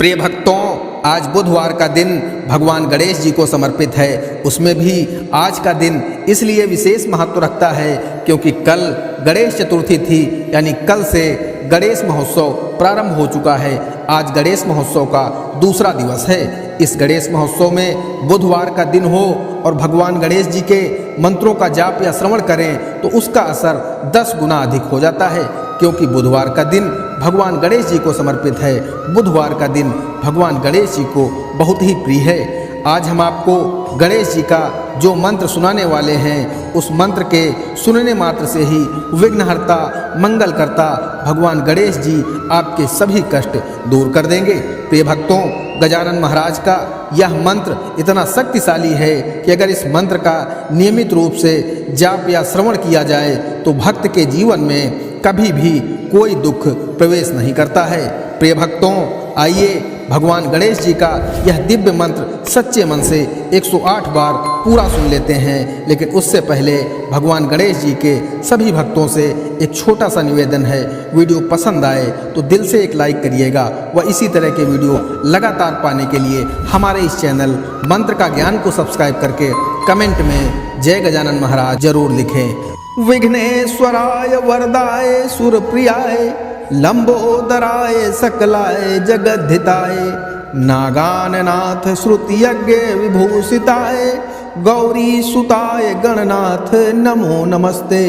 प्रिय भक्तों, आज बुधवार का दिन भगवान गणेश जी को समर्पित है। उसमें भी आज का दिन इसलिए विशेष महत्व रखता है क्योंकि कल गणेश चतुर्थी थी, यानी कल से गणेश महोत्सव प्रारंभ हो चुका है। आज गणेश महोत्सव का दूसरा दिवस है। इस गणेश महोत्सव में बुधवार का दिन हो और भगवान गणेश जी के मंत्रों का जाप या श्रवण करें तो उसका असर 10 गुना अधिक हो जाता है, क्योंकि बुधवार का दिन भगवान गणेश जी को समर्पित है। बुधवार का दिन भगवान गणेश जी को बहुत ही प्रिय है। आज हम आपको गणेश जी का जो मंत्र सुनाने वाले हैं, उस मंत्र के सुनने मात्र से ही विघ्नहर्ता मंगलकर्ता भगवान गणेश जी आपके सभी कष्ट दूर कर देंगे। प्रिय भक्तों, गजानन महाराज का यह मंत्र इतना शक्तिशाली है कि अगर इस मंत्र का नियमित रूप से जाप या श्रवण किया जाए तो भक्त के जीवन में कभी भी कोई दुख प्रवेश नहीं करता है। प्रिय भक्तों, आइए भगवान गणेश जी का यह दिव्य मंत्र सच्चे मन से 108 बार पूरा सुन लेते हैं। लेकिन उससे पहले भगवान गणेश जी के सभी भक्तों से एक छोटा सा निवेदन है, वीडियो पसंद आए तो दिल से एक लाइक करिएगा व इसी तरह के वीडियो लगातार पाने के लिए हमारे इस चैनल मंत्र का ज्ञान को सब्सक्राइब करके कमेंट में जय गजानन महाराज जरूर लिखें। विघ्नेश्वराय वरदाय सुरप्रियाय लंबोदराय सकलाय जगद्धिताय नागाननाथ श्रुतियज्ञ विभूषिताय गौरी सुताय गणनाथ नमो नमस्ते।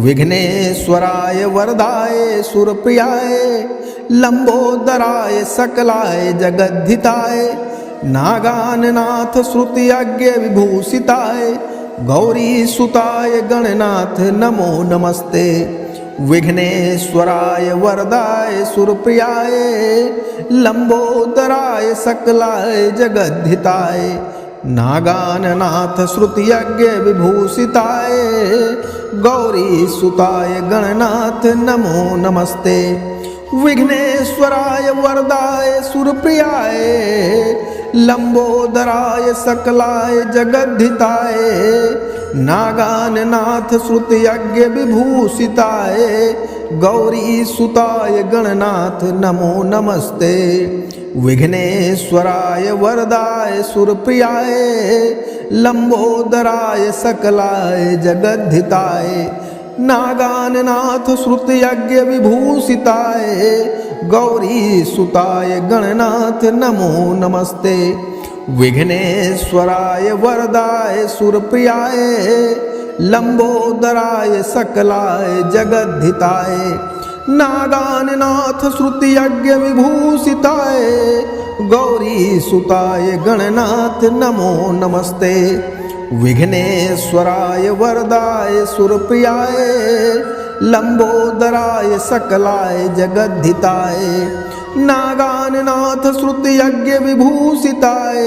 विघ्नेश्वराय वरदाय सुरप्रियाय लंबोदराय सकलाय जगद्धिताय नागाननाथ श्रुतियज्ञ विभूषिताय गौरी सुताय गणनाथ नमो नमस्ते। विघ्नेश्वराय वरदाय सुरप्रियाय लंबोदराय सकलाय जगद्धिताय नागाननाथ श्रुतियज्ञ विभूषिताय गौरी सुताय गणनाथ नमो नमस्ते। विघ्नेश्वराय वरदाय सुरप्रियाय लंबोदराय सकलाय जगद्धिताय नागाननाथ श्रुतियज्ञ विभूषिताय गौरी सुताय गणनाथ नमो नमस्ते। विघ्नेश्वराय वरदाय सुरप्रियाय लंबोदराय सकलाय जगद्धिताय नागाननाथ श्रुतियज्ञ विभूषिताय गौरी सुताय गणनाथ नमो नमस्ते। विघ्नेश्वराय वरदाय सुरप्रियाय लंबोदराय सकलाय जगद्धिताय नागाननाथ श्रुतियज्ञ विभूषिताय गौरी सुताय गणनाथ नमो नमस्ते। विघ्नेश्वराय वरदाय सुरप्रियाय लंबोदराय सकलाय जगद्धिताय नागाननाथ श्रुतियज्ञ विभूषिताय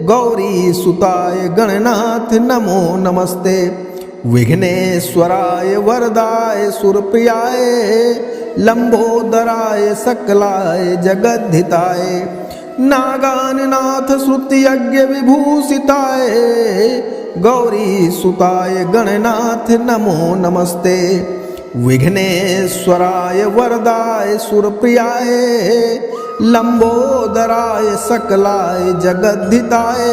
गौरी सुताय गणनाथ नमो नमस्ते। विघ्नेश्वराय वरदाय सुरप्रियाय लंबोदराय सकलाय जगद्धिताय नागाननाथ श्रुतियज्ञ विभूषिताय गौरी सुताय गणनाथ नमो नमस्ते। विघ्नेश्वराय वरदाय सुरप्रियाय लंबोदराय सकलाय जगद्धिताय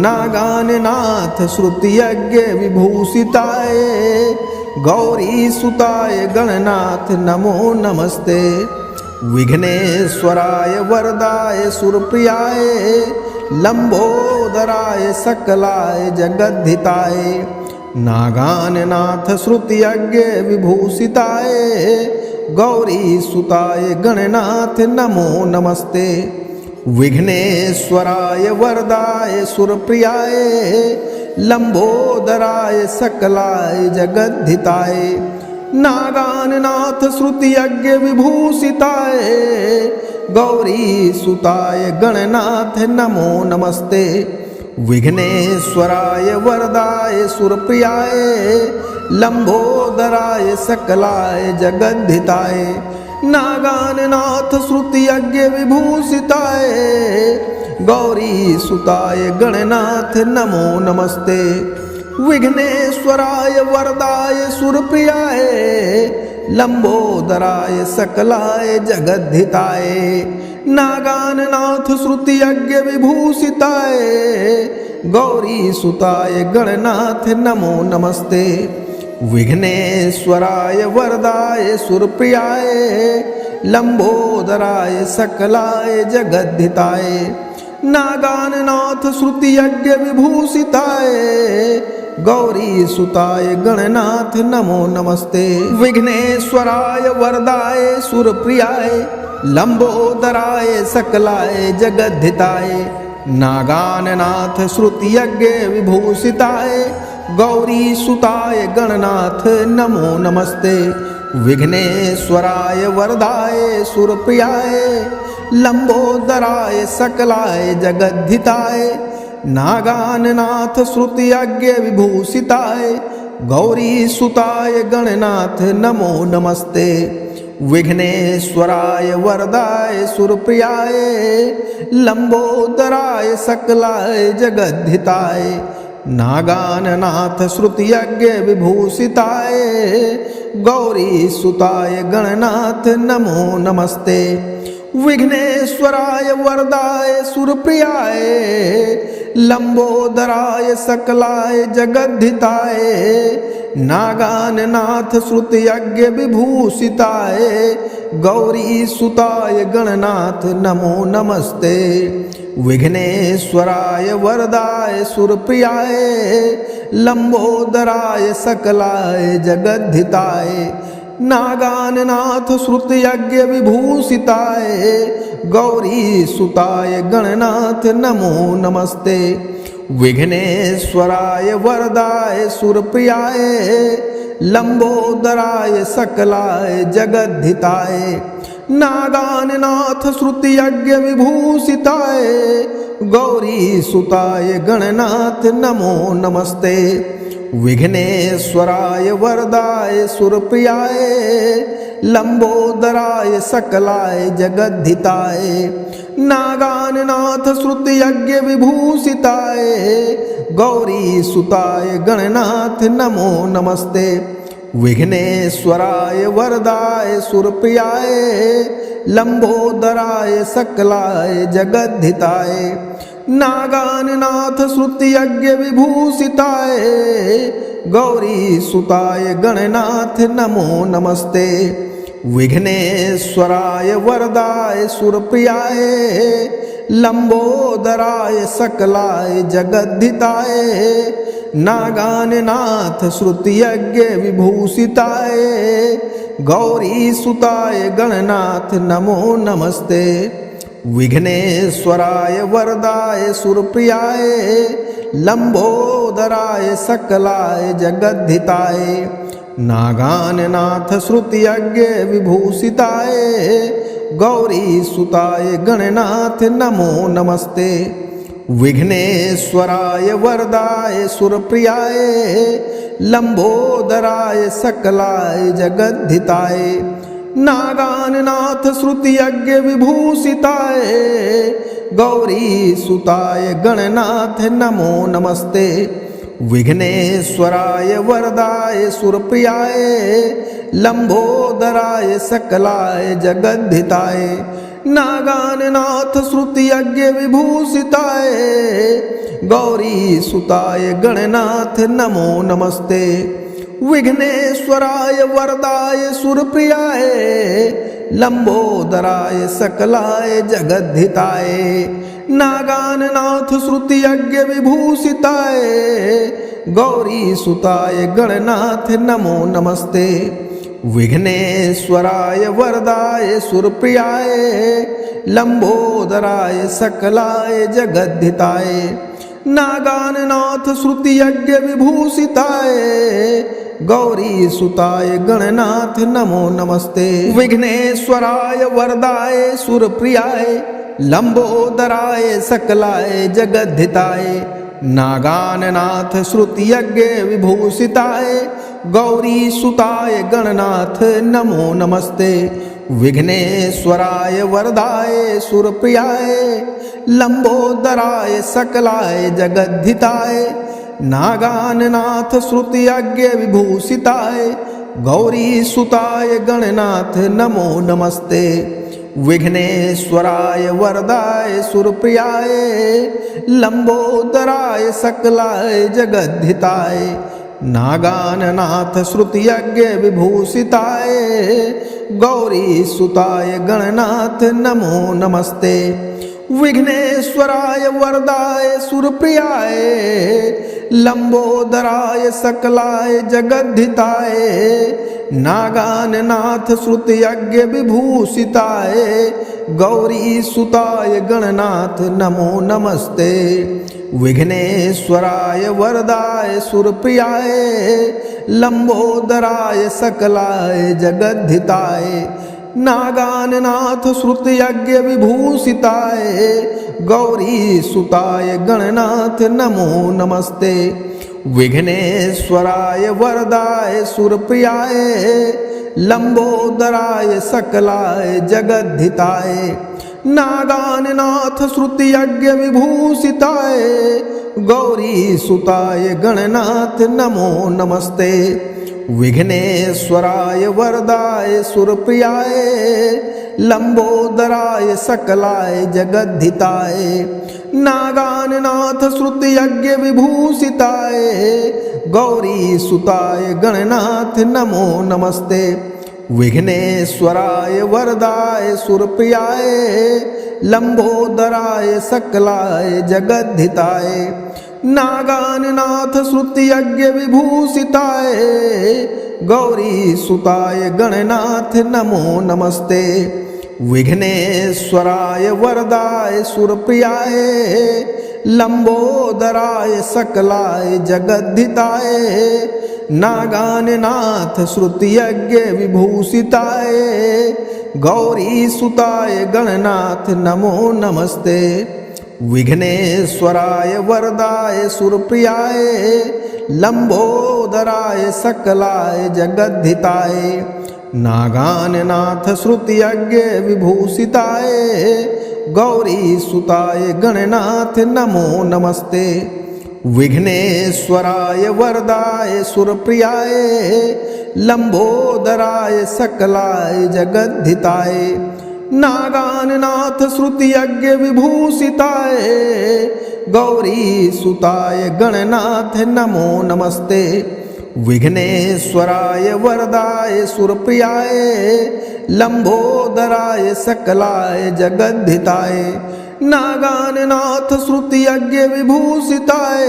नागाननाथ श्रुतियज्ञ विभूषिताय गौरी सुताय गणनाथ नमो नमस्ते। विघ्नेश्वराय वरदाय सुरप्रियाय लंबोदराय सकलाय जगद्धिताय नागाननाथ श्रुतियज्ञ विभूषिताय गौरी सुताय गणनाथ नमो नमस्ते। विघ्नेश्वराय वरदाय सुरप्रियाय लंबोदराय सकलाय जगद्धिताय नागाननाथ श्रुतियज्ञ विभूषिताय गौरी सुताय गणनाथ नमो नमस्ते। विघ्नेश्वराय वरदाय सुरप्रियाय लंबोदराय सकलाय जगद्धिताय नागाननाथ श्रुतियज्ञ विभूषिताय गौरी सुताय गणनाथ नमो नमस्ते। विघ्नेश्वराय वरदाय सुरप्रियाय लंबोदराय सकलाय जगद्धिताय नागाननाथ श्रुति यज्ञ विभूषिताय गौरी सुताय गणनाथ नमो नमस्ते। विघ्नेश्वराय वरदाय सुरप्रियाय लंबोदराय सकलाय जगद्धिताय नागाननाथ श्रुति यज्ञ विभूषिताय गौरी सुताय गणनाथ नमो नमस्ते। विघ्नेश्वराय वरदाय सुरप्रियाय लंबोदराय सकलाय जगद्धिताय नागाननाथ श्रुति यज्ञ विभूषिताय गौरी सुताय गणनाथ नमो नमस्ते। विघ्नेश्वराय वरदाय सुरप्रियाय लंबोदराय सकलाय जगद्धिताय नागाननाथ श्रुति यज्ञ विभूषिताय गौरी सुताय गणनाथ नमो नमस्ते। विघ्नेश्वराय वरदाय सुरप्रियाय लंबोदराय सकलाय जगद्धिताय नागाननाथ श्रुति यज्ञ विभूषिताय गौरी सुताय गणनाथ नमो नमस्ते। विघ्नेश्वराय वरदाय सुरप्रियाय लंबोदराय सकलाय जगद्धिताय नागाननाथ श्रुति यज्ञ विभूषिताय गौरी सुताय गणनाथ नमो नमस्ते। विघ्नेश्वराय वरदाय सुरप्रियाय लंबोदराय सकलाय जगद्धिताय नागाननाथ श्रुति यज्ञ विभूषिताय गौरी सुताय गणनाथ नमो नमस्ते। विघ्नेश्वराय वरदाय सुरप्रियाय लंबोदराय सकलाय जगद्धिताय नागाननाथ श्रुति यज्ञ विभूषिताय गौरी सुताय गणनाथ नमो नमस्ते। विघ्नेश्वराय वरदाय सुरप्रियाय लंबोदराय सकलाय जगद्धिताय नागाननाथ श्रुति यज्ञ विभूषिताय गौरी सुताय गणनाथ नमो नमस्ते। विघ्नेश्वराय वरदाय सुरप्रियाय लंबोदराय सकलाय जगद्धिताय नागाननाथ श्रुति यज्ञ विभूषिताय गौरी सुताय गणनाथ नमो नमस्ते। विघ्नेश्वराय वरदाय सुरप्रियाय लंबोदराय सकलाय जगद्धिताय नागाननाथ श्रुति यज्ञ विभूषिताय गौरी सुताय गणनाथ नमो नमस्ते। विघ्नेश्वराय वरदाय सुरप्रियाय लंबोदराय सकलाय जगद्धिताय नागाननाथ श्रुति यज्ञ विभूषिताय गौरी सुताय गणनाथ नमो नमस्ते। विघ्नेश्वराय वरदाय सुरप्रियाय लंबोदराय सकलाय जगद्धिताय नागाननाथ श्रुति यज्ञ विभूषिताय गौरी सुताय गणनाथ नमो नमस्ते। विघ्नेश्वराय वरदाय सुरप्रियाय लंबोदराय सकलाय जगद्धिताय नागाननाथ श्रुति यज्ञ विभूषिताय गौरी सुताय गणनाथ नमो नमस्ते। विघ्नेश्वराय वरदाय सुरप्रियाय लंबोदराय सकलाय जगद्धिताय नागाननाथ श्रुति यज्ञ विभूषिताय गौरी सुताय गणनाथ नमो नमस्ते। विघ्नेश्वराय वरदाय सुरप्रियाय लंबोदराय सकलाय जगद्धिताय नागाननाथ श्रुति यज्ञ विभूषिताय गौरी सुताय गणनाथ नमो नमस्ते। विघ्नेश्वराय वरदाय सुरप्रियाय लंबोदराय सकलाय जगद्धिताय नागाननाथ श्रुति यज्ञ विभूषिताय गौरी सुताय गणनाथ नमो नमस्ते। विघ्नेश्वराय वरदाय सुरप्रियाय लंबोदराय सकलाय जगद्धिताय नागाननाथ श्रुति यज्ञ विभूषिताय गौरी सुताय गणनाथ नमो नमस्ते। विघ्नेश्वराय वरदाय सुरप्रियाय लंबोदराय सकलाय जगद्धिताय नागाननाथ श्रुति यज्ञ विभूषिताय गौरी सुताय गणनाथ नमो नमस्ते। विघ्नेश्वराय वरदाय सुरप्रियाय लंबोदराय सकलाय जगद्धिताय नागाननाथ श्रुति यज्ञ विभूषिताय गौरी सुताय गणनाथ नमो नमस्ते। विघ्नेश्वराय वरदाय सुरप्रियाय लंबोदराय सकलाय जगद्धिताय नागाननाथ श्रुति यज्ञ विभूषिताय गौरी सुताय गणनाथ नमो नमस्ते। विघ्नेश्वराय वरदाय सुरप्रियाय लंबोदराय सकलाय जगद्धिताय नागाननाथ श्रुति यज्ञ विभूषिताय गौरी सुताय गणनाथ नमो नमस्ते। विघ्नेश्वराय वरदाय सुरप्रियाय लंबोदराय सकलाय जगद्धिताय नागाननाथ श्रुति यज्ञ विभूषिताय गौरी सुताय गणनाथ नमो नमस्ते। विघ्नेश्वराय वरदाय सुरप्रियाय लंबोदराय सकलाय जगद्धिताय नागाननाथ श्रुति यज्ञ विभूषिताय गौरी सुताय गणनाथ नमो नमस्ते। विघ्नेश्वराय वरदाय सुरप्रियाय लंबोदराय सकलाय जगद्धिताय नागाननाथ श्रुति यज्ञ विभूषिताय गौरी सुताय गणनाथ नमो नमस्ते। विघ्नेश्वराय वरदाय सुरप्रियाय लंबोदराय सकलाय जगद्धिताय नागाननाथ श्रुति यज्ञ विभूषिताय गौरी सुताय गणनाथ नमो नमस्ते। विघ्नेश्वराय वरदाय सुरप्रियाय लंबोदराय सकलाय जगद्धिताय नागाननाथ श्रुति यज्ञ विभूषिताय गौरी सुताय गणनाथ नमो नमस्ते। विघ्नेश्वराय वरदाय सुरप्रियाय लंबोदराय सकलाय जगद्धिताय नागाननाथ श्रुति यज्ञ विभूषिताय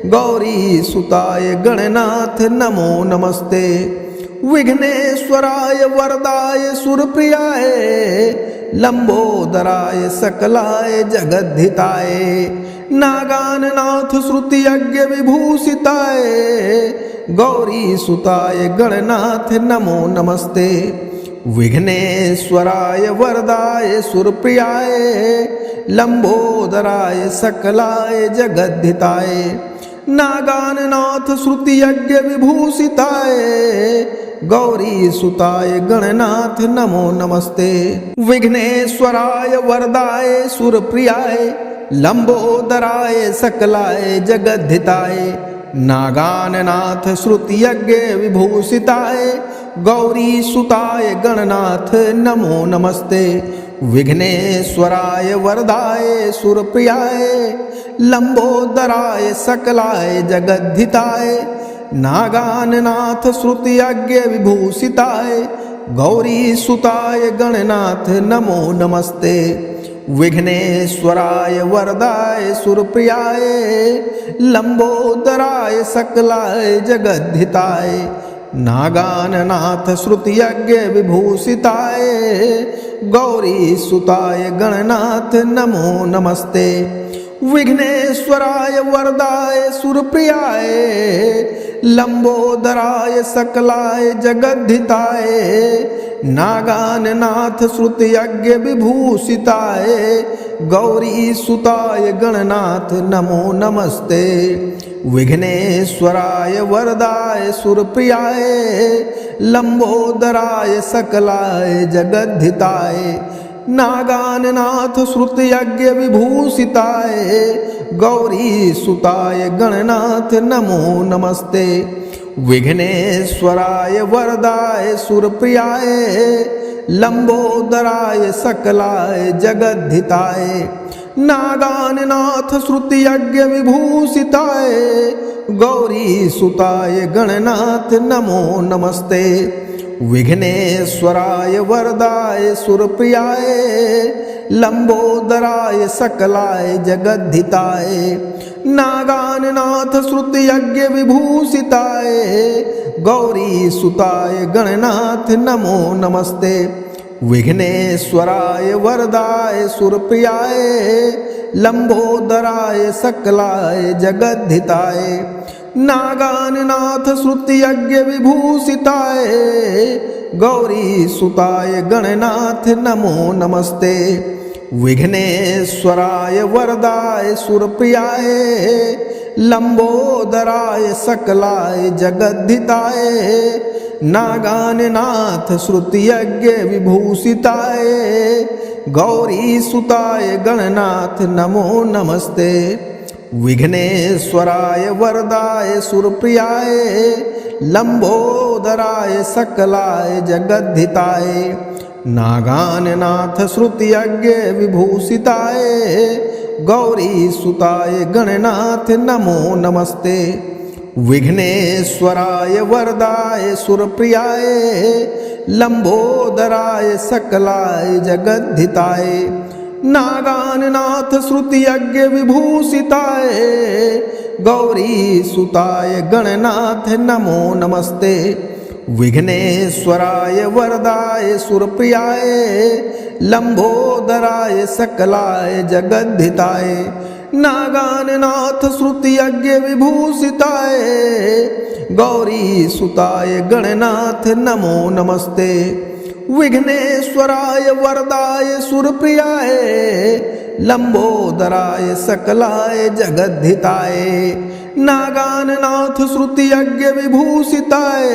गौरी सुताय गणनाथ नमो नमस्ते। विघ्नेश्वराय वरदाय सुरप्रियाय लंबोदराय सकलाय जगद्धिताय नागाननाथ श्रुति यज्ञ विभूषिताय गौरी सुताय गणनाथ नमो नमस्ते। विघ्नेश्वराय वरदाय सुरप्रियाय लंबोदराय सकलाय जगद्धिताय नागाननाथ श्रुति यज्ञ विभूषिताय गौरी सुताय गणनाथ नमो नमस्ते। विघ्नेश्वराय वरदाय सुरप्रियाय लंबोदराय सकलाय जगद्धिताय नागाननाथ श्रुति यज्ञ विभूषिताय गौरी सुताय गणनाथ नमो नमस्ते। विघ्नेश्वराय वरदाय सुरप्रियाय लंबोदराय सकलाय जगद्धिताय नागाननाथ श्रुति यज्ञ विभूषिताय गौरी सुताय गणनाथ नमो नमस्ते। विघ्नेश्वराय वरदाय सुरप्रियाय लंबोदराय सकलाय जगद्धिताय नागाननाथ श्रुति यज्ञ विभूषिताय गौरी सुताय गणनाथ नमो नमस्ते। विघ्नेश्वराय वरदाय सुरप्रियाय लंबोदराय सकलाय जगद्धिताय नागाननाथ श्रुति यज्ञ विभूषिताय गौरी सुताय गणनाथ नमो नमस्ते। विघ्नेश्वराय वरदाय सुरप्रियाय लंबोदराय सकलाय जगद्धिताय नागाननाथ श्रुति यज्ञ विभूषिताय गौरी सुताय गणनाथ नमो नमस्ते। विघ्नेश्वराय वरदाय सुरप्रियाय लंबोदराय सकलाय जगद्धिताय नागाननाथ श्रुति यज्ञ विभूषिताय गौरी सुताय गणनाथ नमो नमस्ते विघ्नेश्वराय वरदाय सुरप्रियाय लंबोदराय सकलाय जगद्धिताय नागाननाथ श्रुति यज्ञ विभूषिताय गौरी सुताय गणनाथ नमो नमस्ते विघ्नेश्वराय वरदाय सुरप्रियाय लंबोदराय सकलाय जगद्धिताय नागाननाथ श्रुति यज्ञ विभूषिताय गौरी सुताय गणनाथ नमो नमस्ते विघ्नेश्वराय वरदाय सुरप्रियाय लंबोदराय सकलाय जगद्धिताय नागाननाथ श्रुति यज्ञ विभूषिताय गौरी सुताय गणनाथ नमो नमस्ते विघ्नेश्वराय वरदाय सुरप्रियाय लंबोदराय सकलाय जगद्धिताय नागाननाथ श्रुति यज्ञ विभूषिताय गौरी सुताय गणनाथ नमो नमस्ते विघ्नेश्वराय वरदाय सुरप्रियाय लंबोदराय सकलाय जगद्धिताय नागाननाथ श्रुति यज्ञ विभूषिताय गौरी सुताय गणनाथ नमो नमस्ते विघ्नेश्वराय वरदाय सुरप्रियाय लंबोदराय सकलाय जगद्धिताय नागाननाथ श्रुति यज्ञ विभूषिताय गौरी सुताय गणनाथ नमो नमस्ते विघ्नेश्वराय वरदाय सुरप्रियाय लंबोदराय सकलाय जगद्धिताय नागाननाथ श्रुति यज्ञ विभूषिताय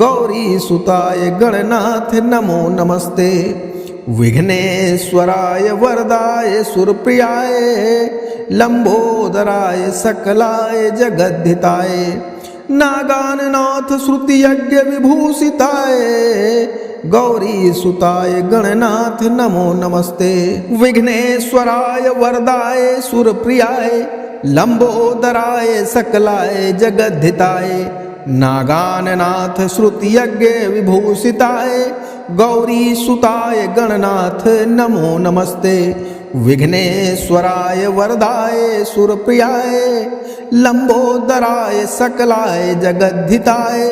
गौरी सुताय गणनाथ नमो नमस्ते विघ्नेश्वराय वरदाय सुरप्रियाय लंबोदराय सकलाय जगद्धिताय नागाननाथ श्रुति यज्ञ विभूषिताय गौरी सुताय गणनाथ नमो नमस्ते विघ्नेश्वराय वरदाय सुरप्रियाय लंबोदराय सकलाय जगद्धिताय नागाननाथ श्रुति यज्ञ विभूषिताय गौरी सुताय गणनाथ नमो नमस्ते विघ्नेश्वराय वरदाय सुरप्रियाय लंबोदराय सकलाय जगद्धिताय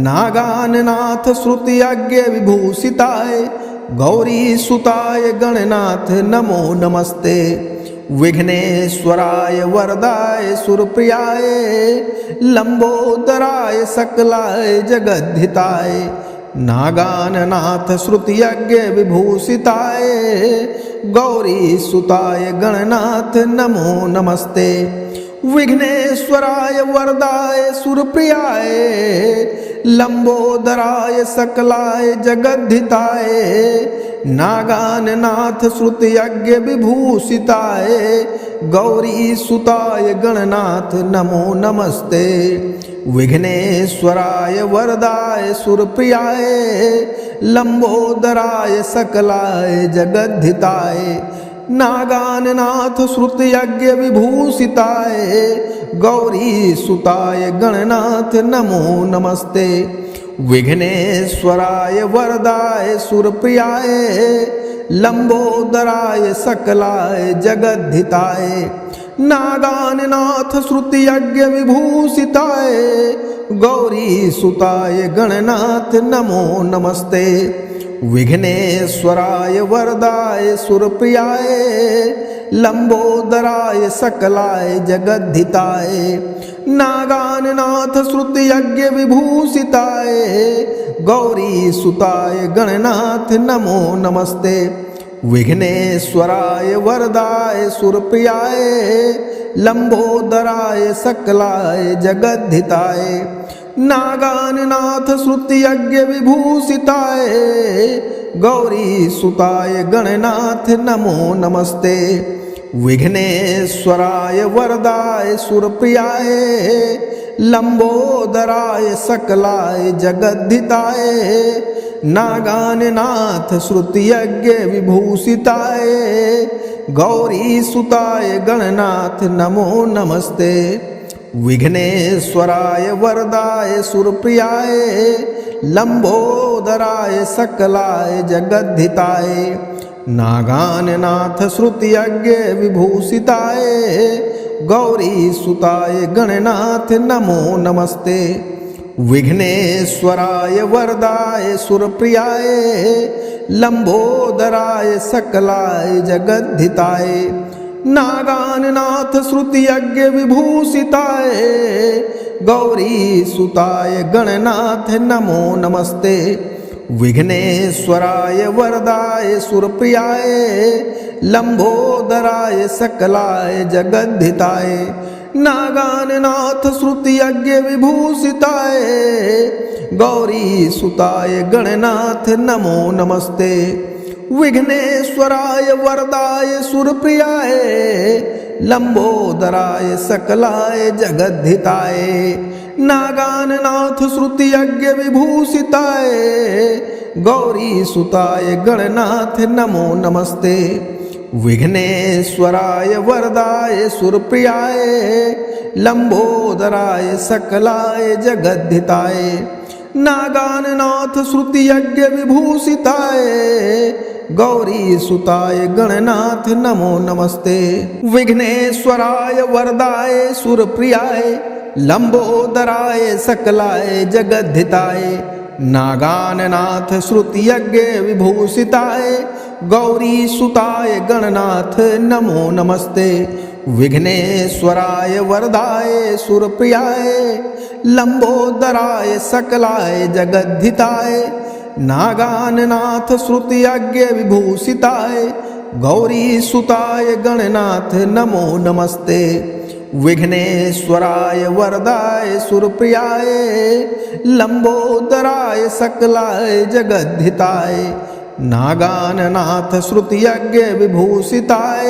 नागाननाथ श्रुति यज्ञ विभूषिताय गौरी सुताय गणनाथ नमो नमस्ते विघ्नेश्वराय वरदाय सुरप्रियाय लंबोदराय सकलाय जगद्धिताय नागाननाथ श्रुति यज्ञ विभूषिताय गौरी सुताय गणनाथ नमो नमस्ते विघ्नेश्वराय वरदाय सुरप्रियाय लंबोदराय सकलाय जगद्धिताय नागाननाथ श्रुति यज्ञ विभूषिताय गौरी सुताय गणनाथ नमो नमस्ते विघ्नेश्वराय वरदाय सुरप्रियाय लंबोदराय सकलाय जगद्धिताय नागाननाथ श्रुति यज्ञ विभूषिताय गौरी सुताय गणनाथ नमो नमस्ते विघ्नेश्वराय वरदाय सुरप्रियाय लंबोदराय सकलाय जगद्धिताय नागाननाथ श्रुति यज्ञ विभूषिताय गौरी सुताय गणनाथ नमो नमस्ते विघ्नेश्वराय वरदाय सुरप्रियाय लंबोदराय सकलाय जगद्धिताय नागाननाथ श्रुति यज्ञ विभूषिताय गौरी सुताय गणनाथ नमो नमस्ते विघ्नेश्वराय वरदाय सुरप्रियाय लंबोदराय सकलाय जगद्धिताय नागाननाथ श्रुति यज्ञ विभूषिताय गौरी सुताय गणनाथ नमो नमस्ते विघ्नेश्वराय वरदाय सुरप्रियाय लंबोदराय सकलाय जगद्धिताय नागाननाथ श्रुतियज्ञ विभूषिताय गौरी सुताय गणनाथ नमो नमस्ते। विघ्नेश्वराय वरदाय सुरप्रियाय लंबोदराय सकलाय जगद्धिताय नागाननाथ श्रुतियज्ञ विभूषिताय गौरी सुताय गणनाथ नमो नमस्ते। विघ्नेश्वराय वरदाय सुरप्रियाय लंबोदराय सकलाय जगद्धिताय नागाननाथ श्रुतियज्ञ विभूषिताय गौरी सुताय गणनाथ नमो नमस्ते। विघ्नेश्वराय वरदाय सुरप्रियाय लंबोदराय सकलाय जगद्धिताय नागाननाथ श्रुतियज्ञ विभूषिताय गौरी सुताय गणनाथ नमो नमस्ते। विघ्नेश्वराय वरदाय सुरप्रियाय लंबोदराय सकलाय जगद्धिताय नागाननाथ श्रुतियज्ञ विभूषिताय गौरी सुताय गणनाथ नमो नमस्ते। विघ्नेश्वराय वरदाय सुरप्रियाय लंबोदराय सकलाय जगद्धिताय नागाननाथ श्रुतियज्ञ विभूषिताय गौरी सुताय गणनाथ नमो नमस्ते। विघ्नेश्वराय वरदाय सुरप्रियाय लंबोदराय सकलाय जगद्धिताय नागाननाथ श्रुतियज्ञ विभूषिताय गौरी सुताय गणनाथ नमो नमस्ते। विघ्नेश्वराय वरदाय सुरप्रियाय लंबोदराय सकलाय जगद्धिताय नागाननाथ श्रुतियज्ञ विभूषिताय गौरी सुताय गणनाथ नमो नमस्ते। विघ्नेश्वराय वरदाय सुरप्रियाय लंबोदराय सकलाय जगद्धिताय नागाननाथ श्रुतियज्ञ विभूषिताय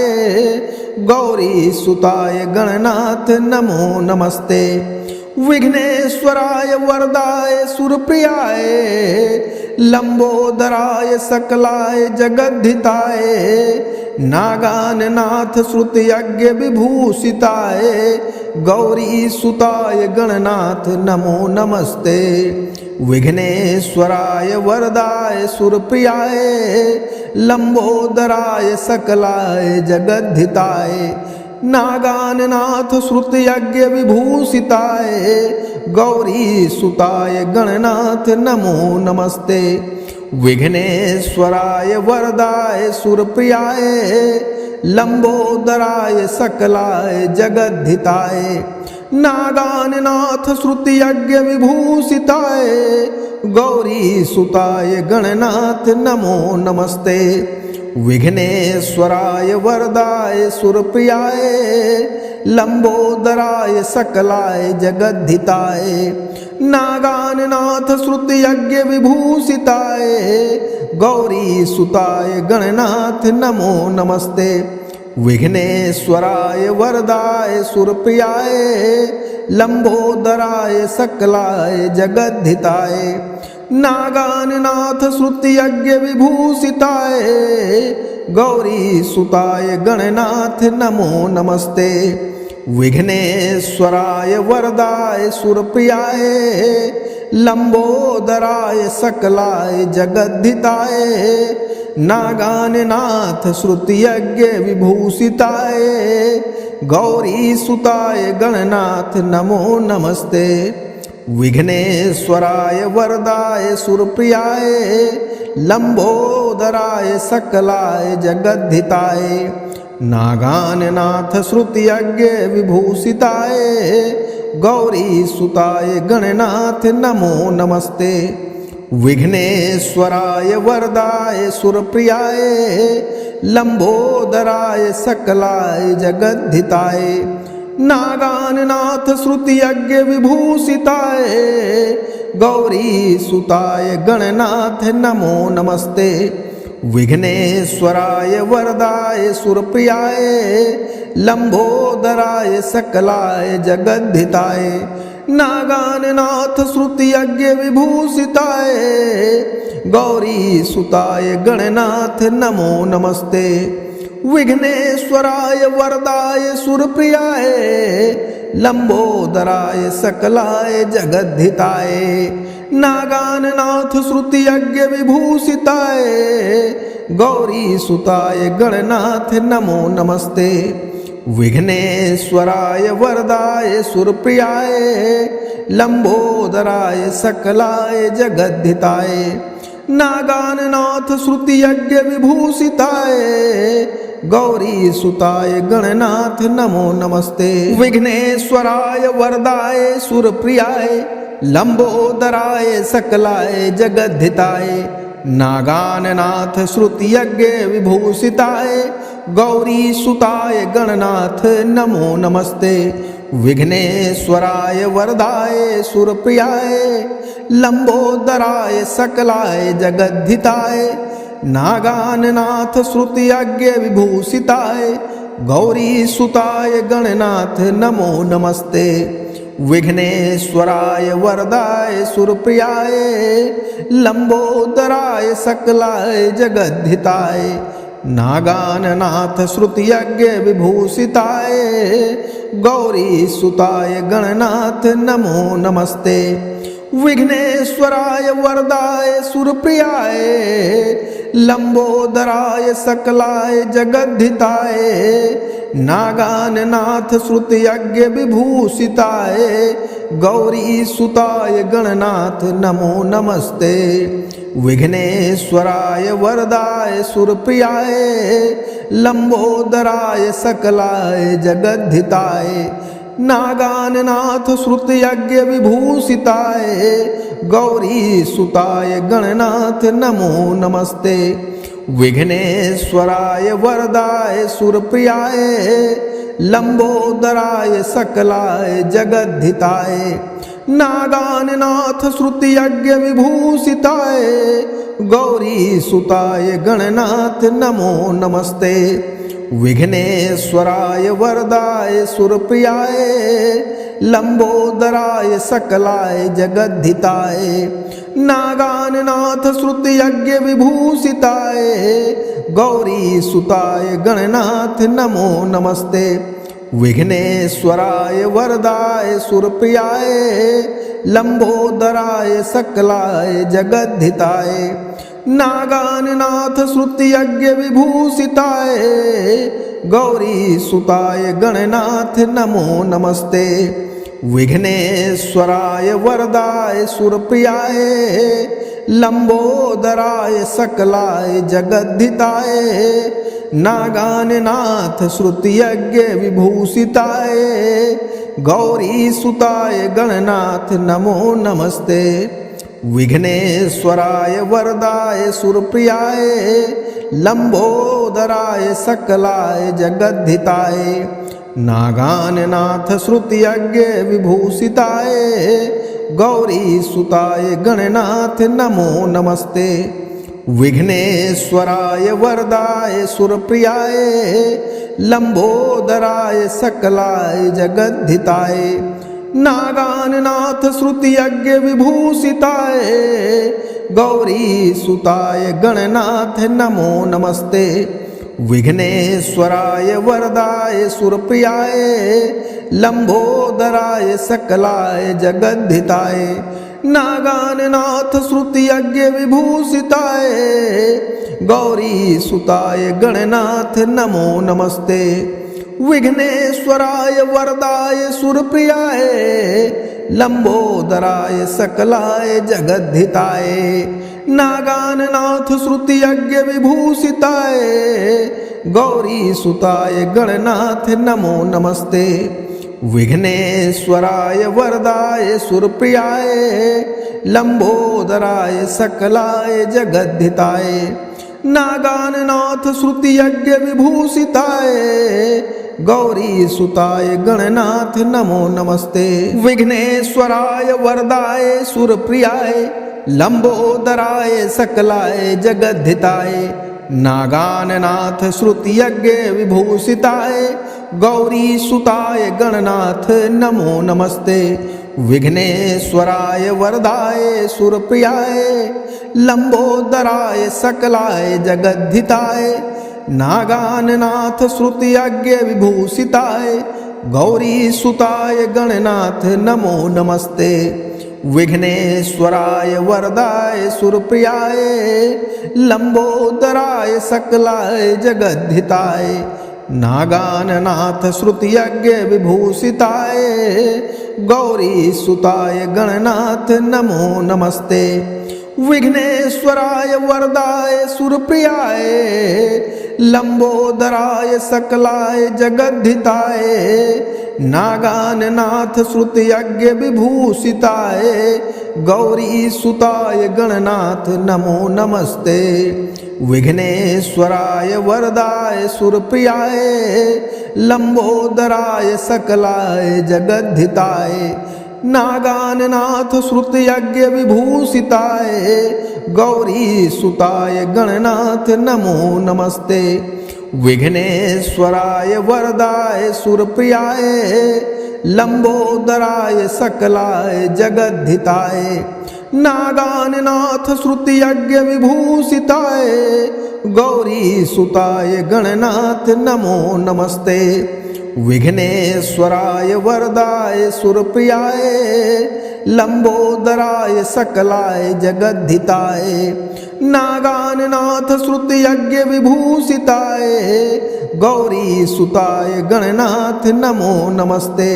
गौरी सुताय गणनाथ नमो नमस्ते। विघ्नेश्वराय वरदाय सुरप्रियाय लंबोदराय सकलाय जगद्धिताय नागाननाथ श्रुतियज्ञ विभूषिताय गौरी सुताय गणनाथ नमो नमस्ते। विघ्नेश्वराय वरदाय सुरप्रियाय लंबोदराय सकलाय जगद्धिताय नागाननाथ श्रुतियज्ञ विभूषिताय गौरी सुताय गणनाथ नमो नमस्ते। विघ्नेश्वराय वरदाय सुरप्रियाय लंबोदराय सकलाय जगद्धिताय नागाननाथ श्रुतियज्ञ विभूषिताय गौरी सुताय गणनाथ नमो नमस्ते। विघ्नेश्वराय वरदाय सुरप्रियाय लंबोदराय सकलाय जगद्धिताय नागाननाथ श्रुतियज्ञ विभूषिताय गौरी सुताय गणनाथ नमो नमस्ते। विघ्नेश्वराय वरदाय सुरप्रियाय लंबोदराय सकलाय जगद्धिताय नागाननाथ श्रुतियज्ञ विभूषिताय गौरी सुताय गणनाथ नमो नमस्ते। विघ्नेश्वराय वरदाय सुरप्रियाय लंबोदराय सकलाय जगद्धिताय नागाननाथ श्रुतियज्ञ विभूषिताय गौरी सुताय गणनाथ नमो नमस्ते। विघ्नेश्वराय वरदाय सुरप्रियाय लंबोदराय सकलाय जगद्धिताय नागाननाथ श्रुतियज्ञ विभूषिताय गौरी सुताय गणनाथ नमो नमस्ते। विघ्नेश्वराय वरदाय सुरप्रियाय लंबोदराय सकलाय जगद्धिताय नागाननाथ श्रुतियज्ञ विभूषिताय गौरी सुताय गणनाथ नमो नमस्ते। विघ्नेश्वराय वरदाय सुरप्रियाय लंबोदराय सकलाय जगद्धिताय नागाननाथ श्रुतियज्ञ विभूषिताय गौरी सुताय गणनाथ नमो नमस्ते। विघ्नेश्वराय वरदाय सुरप्रियाय लंबोदराय सकलाय जगद्धिताय नागाननाथ श्रुति यज्ञ विभूषिताय गौरी सुताय गणनाथ नमो नमस्ते। विघ्नेश्वराय वरदाय सुरप्रियाय लंबोदराय सकलाय जगद्धिताय नागाननाथ श्रुति यज्ञ विभूषिताय गौरी सुताय गणनाथ नमो नमस्ते। विघ्नेश्वराय वरदाय सुरप्रियाय लंबोदराय सकलाय जगद्धिताय नागाननाथ श्रुति यज्ञ विभूषिताय गौरी सुताय गणनाथ नमो नमस्ते। विघ्नेश्वराय वरदाय सुरप्रियाय लंबोदराय सकलाय जगद्धिताय नागाननाथ श्रुति यज्ञ विभूषिताय गौरी सुताय गणनाथ नमो नमस्ते। विघ्नेश्वराय वरदाय सुरप्रियाय लंबोदराय सकलाय जगद्धिताय नागाननाथ श्रुति यज्ञ विभूषिताय गौरी सुताय गणनाथ नमो नमस्ते। विघ्नेश्वराय वरदाय सुरप्रियाय लंबोदराय सकलाय जगद्धिताय नागाननाथ श्रुति यज्ञ विभूषिताय गौरी सुताय गणनाथ नमो नमस्ते। विघ्नेश्वराय वरदाय सुरप्रियाय लंबोदराय सकलाय जगद्धिताय नागाननाथ श्रुति यज्ञ विभूषिताय गौरी सुताय गणनाथ नमो नमस्ते। विघ्नेश्वराय वरदाय सुरप्रियाय लंबोदराय सकलाय जगद्धिताय नागाननाथ श्रुति यज्ञ विभूषिताय गौरी सुताय गणनाथ नमो नमस्ते। विघ्नेश्वराय वरदाय सुरप्रियाय लंबोदराय सकलाय जगद्धिताय नागाननाथ श्रुति यज्ञ विभूषिताय गौरी सुताय गणनाथ नमो नमस्ते। विघ्नेश्वराय वरदाय सुरप्रियाय लंबोदराय सकलाय जगद्धिताय नागाननाथ श्रुति यज्ञ विभूषिताय गौरी सुताय गणनाथ नमो नमस्ते। विघ्नेश्वराय वरदाय सुरप्रियाय लंबोदराय सकलाय जगद्धिताय नागाननाथ श्रुति यज्ञ विभूषिताय गौरी सुताय गणनाथ नमो नमस्ते। विघ्नेश्वराय वरदाय सुरप्रियाय लंबोदराय सकलाय जगद्धिताय नागाननाथ श्रुति यज्ञ विभूषिताय गौरी सुताय गणनाथ नमो नमस्ते। विघ्नेश्वराय वरदाय सुरप्रियाय लंबोदराय सकलाय जगद्धिताय नागाननाथ श्रुति यज्ञ विभूषिताय गौरी सुताय गणनाथ नमो नमस्ते। विघ्नेश्वराय वरदाय सुरप्रियाय लंबोदराय सकलाय जगद्धिताय नागाननाथ श्रुति यज्ञ विभूषिताय गौरी सुताय गणनाथ नमो नमस्ते। विघ्नेश्वराय वरदाय सुरप्रियाय लंबोदराय सकलाय जगद्धिताय नागाननाथ श्रुति यज्ञ विभूषिताय गौरी सुताय गणनाथ नमो नमस्ते। विघ्नेश्वराय वरदाय सुरप्रियाय लंबोदराय सकलाय जगद्धिताय नागाननाथ श्रुति यज्ञ विभूषिताय गौरी सुताय गणनाथ नमो नमस्ते। विघ्नेश्वराय वरदाय सुरप्रियाय लंबोदराय सकलाय जगद्धिताय नागाननाथ श्रुति यज्ञ विभूषिताय गौरी सुताय गणनाथ नमो नमस्ते। विघ्नेश्वराय वरदाय सुरप्रियाय लंबोदराय सकलाय जगद्धिताय नागाननाथ श्रुतियज्ञ विभूषिताय गौरी सुताय गणनाथ नमो नमस्ते। विघ्नेश्वराय वरदाय सुरप्रियाय लंबोदराय सकलाय जगद्धिताय नागाननाथ श्रुतियज्ञ विभूषिताय गौरी सुताय गणनाथ नमो नमस्ते। विघ्नेश्वराय वरदाय सुरप्रियाय लंबोदराय सकलाय जगद्धिताय नागाननाथ श्रुतियज्ञ विभूषिताय गौरी सुताय गणनाथ नमो नमस्ते। विघ्नेश्वराय वरदाय सुरप्रियाय लंबोदराय सकलाय जगद्धिताय नागाननाथ श्रुतियज्ञ विभूषिताय गौरी सुताय गणनाथ नमो नमस्ते। विघ्नेश्वराय वरदाय सुरप्रियाय लंबोदराय सकलाय जगद्धिताय नागाननाथ श्रुतियज्ञ विभूषिताय गौरी सुताय गणनाथ नमो नमस्ते। विघ्नेश्वराय वरदाय सुरप्रियाय लंबोदराय सकलाय जगद्धिताय नागाननाथ श्रुतियज्ञ विभूषिताय गौरी सुताय गणनाथ नमो नमस्ते।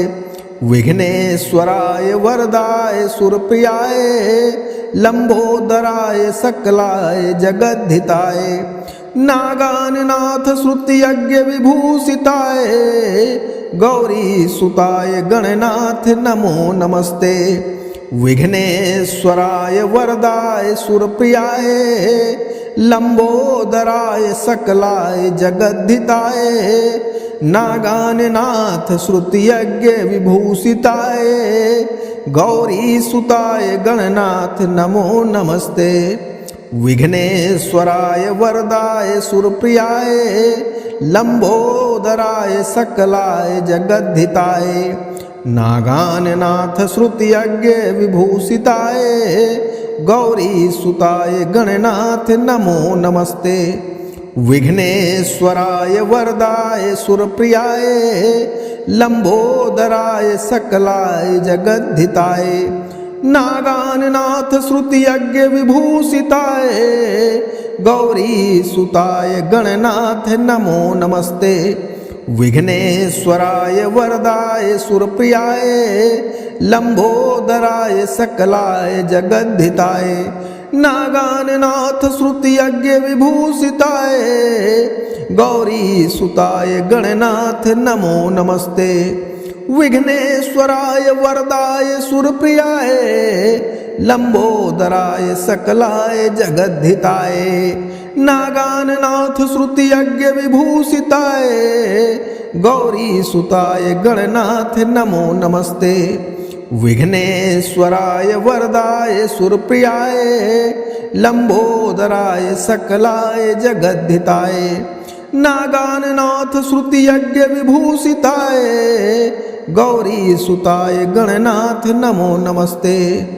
विघ्नेश्वराय वरदाय सुरप्रियाय लंबोदराय सकलाय जगद्धिताय नागाननाथ श्रुतियज्ञ विभूषिताय गौरी सुताय गणनाथ नमो नमस्ते। विघ्नेश्वराय वरदाय सुरप्रियाय लंबोदराय सकलाय जगद्धिताय नागाननाथ श्रुतियज्ञ विभूषिताय गौरी सुताय गणनाथ नमो नमस्ते। विघ्नेश्वराय वरदाय सुरप्रियाय लंबोदराय सकलाय जगद्धिताय नागाननाथ श्रुतियज्ञ विभूषिताय गौरी सुताय गणनाथ नमो नमस्ते। विघ्नेश्वराय वरदाय सुरप्रियाय लंबोदराय सकलाय जगद्धिताय नागाननाथ श्रुतियज्ञ विभूषिताय गौरी सुताय गणनाथ नमो नमस्ते। विघ्नेश्वराय वरदाय सुरप्रियाय लंबोदराय सकलाय जगद्धिताय नागाननाथ श्रुतियज्ञ विभूषिताय गौरी सुताय गणनाथ नमो नमस्ते। विघ्नेश्वराय वरदाय सुरप्रियाय लंबोदराय सकलाय जगद्धिताय नागाननाथ श्रुतियज्ञ विभूषिताय गौरी सुताय गणनाथ नमो नमस्ते। विघ्नेश्वराय वरदाय सुरप्रियाय लंबोदराय सकलाय जगद्धिताय नागाननाथ श्रुतियज्ञ विभूषिताय गौरी सुताय गणनाथ नमो नमस्ते।